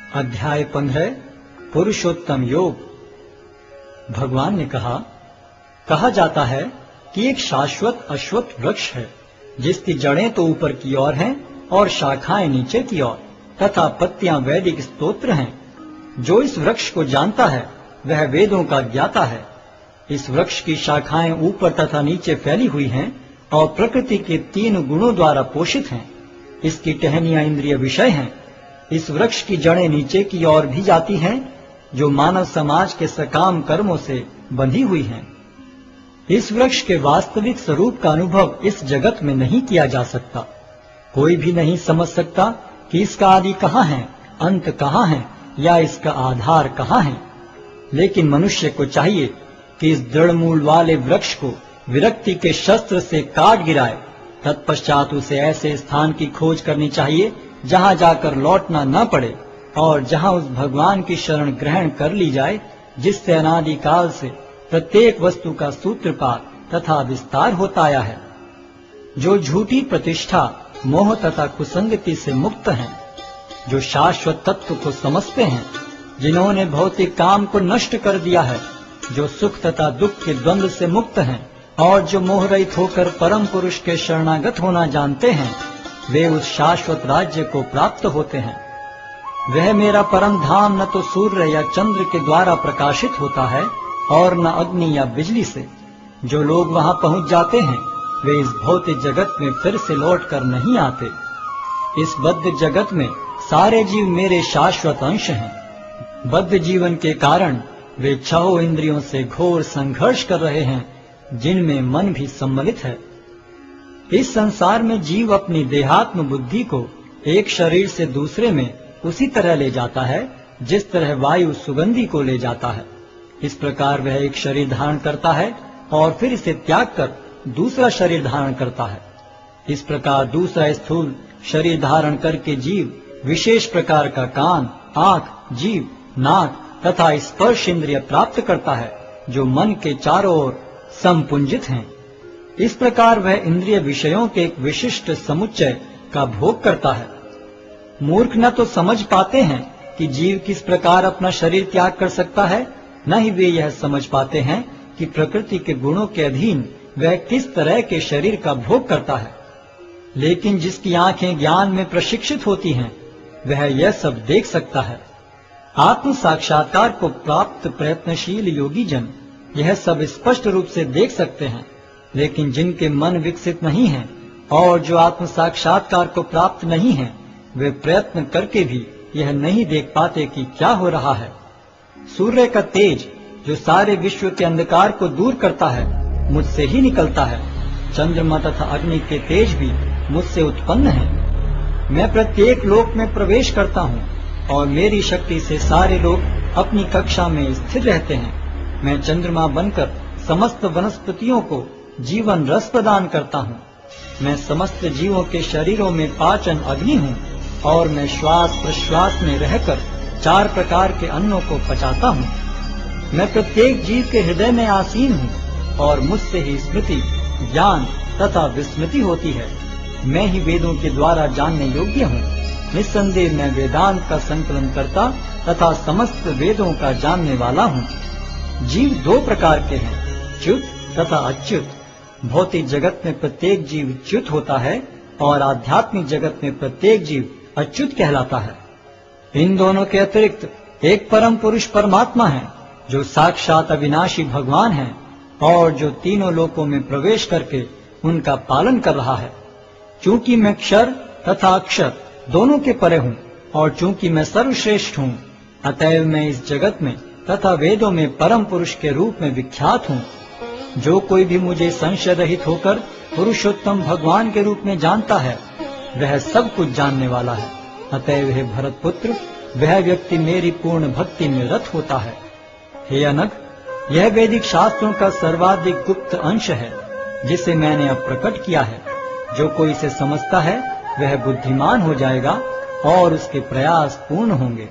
अध्याय 15 पुरुषोत्तम योग। भगवान ने कहा जाता है कि एक शाश्वत अश्वत्थ वृक्ष है जिसकी जड़ें तो ऊपर की ओर हैं और शाखाएं नीचे की ओर तथा पत्तियां वैदिक स्तोत्र हैं। जो इस वृक्ष को जानता है वह वेदों का ज्ञाता है। इस वृक्ष की शाखाएं ऊपर तथा नीचे फैली हुई हैं और प्रकृति के 3 गुणों द्वारा पोषित हैं। इसकी टहनियां इंद्रिय विषय हैं। इस वृक्ष की जड़ें नीचे की ओर भी जाती हैं जो मानव समाज के सकाम कर्मों से बंधी हुई हैं। इस वृक्ष के वास्तविक स्वरूप का अनुभव इस जगत में नहीं किया जा सकता। कोई भी नहीं समझ सकता कि इसका आदि कहाँ है, अंत कहाँ है या इसका आधार कहाँ है। लेकिन मनुष्य को चाहिए कि इस दृढ़ मूल वाले वृक्ष को विरक्ति के शस्त्र से काट गिराए। तत्पश्चात उसे ऐसे स्थान की खोज करनी चाहिए जहां जाकर लौटना न पड़े और जहां उस भगवान की शरण ग्रहण कर ली जाए जिससे अनादिकाल से प्रत्येक वस्तु का सूत्रपात तथा विस्तार होता आया है। जो झूठी प्रतिष्ठा, मोह तथा कुसंगति से मुक्त हैं, जो शाश्वत तत्व को समझते हैं, जिन्होंने भौतिक काम को नष्ट कर दिया है, जो सुख तथा दुख के द्वंद्व से मुक्त हैं और जो मोहरहित होकर परम पुरुष के शरणागत होना जानते हैं, वे उस शाश्वत राज्य को प्राप्त होते हैं। वह मेरा परम धाम न तो सूर्य या चंद्र के द्वारा प्रकाशित होता है और न अग्नि या बिजली से। जो लोग वहां पहुंच जाते हैं वे इस भौतिक जगत में फिर से लौटकर नहीं आते। इस बद्ध जगत में सारे जीव मेरे शाश्वत अंश हैं। बद्ध जीवन के कारण वे 6 इंद्रियों से घोर संघर्ष कर रहे हैं जिनमें मन भी सम्मिलित है। इस संसार में जीव अपनी देहात्म बुद्धि को एक शरीर से दूसरे में उसी तरह ले जाता है जिस तरह वायु सुगंधि को ले जाता है। इस प्रकार वह एक शरीर धारण करता है और फिर इसे त्याग कर दूसरा शरीर धारण करता है। इस प्रकार दूसरा स्थूल शरीर धारण करके जीव विशेष प्रकार का कान, आंख, जीभ, नाक तथा स्पर्श इंद्रिय प्राप्त करता है जो मन के चारों ओर संपुंजित हैं। इस प्रकार वह इंद्रिय विषयों के एक विशिष्ट समुच्चय का भोग करता है। मूर्ख न तो समझ पाते हैं कि जीव किस प्रकार अपना शरीर त्याग कर सकता है, न ही वे यह समझ पाते हैं कि प्रकृति के गुणों के अधीन वह किस तरह के शरीर का भोग करता है। लेकिन जिसकी आंखें ज्ञान में प्रशिक्षित होती हैं वह यह सब देख सकता है। आत्म साक्षात्कार को प्राप्त प्रयत्नशील योगी जन यह सब स्पष्ट रूप से देख सकते हैं। लेकिन जिनके मन विकसित नहीं हैं और जो आत्म साक्षात्कार को प्राप्त नहीं हैं, वे प्रयत्न करके भी यह नहीं देख पाते कि क्या हो रहा है। सूर्य का तेज जो सारे विश्व के अंधकार को दूर करता है मुझसे ही निकलता है। चंद्रमा तथा अग्नि के तेज भी मुझसे उत्पन्न हैं। मैं प्रत्येक लोक में प्रवेश करता हूँ और मेरी शक्ति से सारे लोग अपनी कक्षा में स्थिर रहते हैं। मैं चंद्रमा बनकर समस्त वनस्पतियों को जीवन रस प्रदान करता हूँ। मैं समस्त जीवों के शरीरों में पाचन अग्नि हूँ और मैं श्वास प्रश्वास में रहकर 4 प्रकार के अन्नों को पचाता हूँ। मैं प्रत्येक जीव के हृदय में आसीन हूँ और मुझसे ही स्मृति, ज्ञान तथा विस्मृति होती है। मैं ही वेदों के द्वारा जानने योग्य हूँ। निस्संदेह मैं वेदांत का संकलन करता तथा समस्त वेदों का जानने वाला हूँ। जीव 2 प्रकार के हैं, च्युत तथा अच्युत। भौतिक जगत में प्रत्येक जीव च्युत होता है और आध्यात्मिक जगत में प्रत्येक जीव अच्युत कहलाता है। इन दोनों के अतिरिक्त एक परम पुरुष परमात्मा है जो साक्षात अविनाशी भगवान है और जो तीनों लोकों में प्रवेश करके उनका पालन कर रहा है। चूंकि मैं क्षर तथा अक्षर दोनों के परे हूँ और चूंकि मैं सर्वश्रेष्ठ हूँ, अतएव मैं इस जगत में तथा वेदों में परम पुरुष के रूप में विख्यात हूँ। जो कोई भी मुझे संशय रहित होकर पुरुषोत्तम भगवान के रूप में जानता है वह सब कुछ जानने वाला है। अतएव हे भरत पुत्र, वह व्यक्ति मेरी पूर्ण भक्ति में रत होता है। हे अनग, यह वैदिक शास्त्रों का सर्वाधिक गुप्त अंश है जिसे मैंने अब प्रकट किया है। जो कोई इसे समझता है वह बुद्धिमान हो जाएगा और उसके प्रयास पूर्ण होंगे।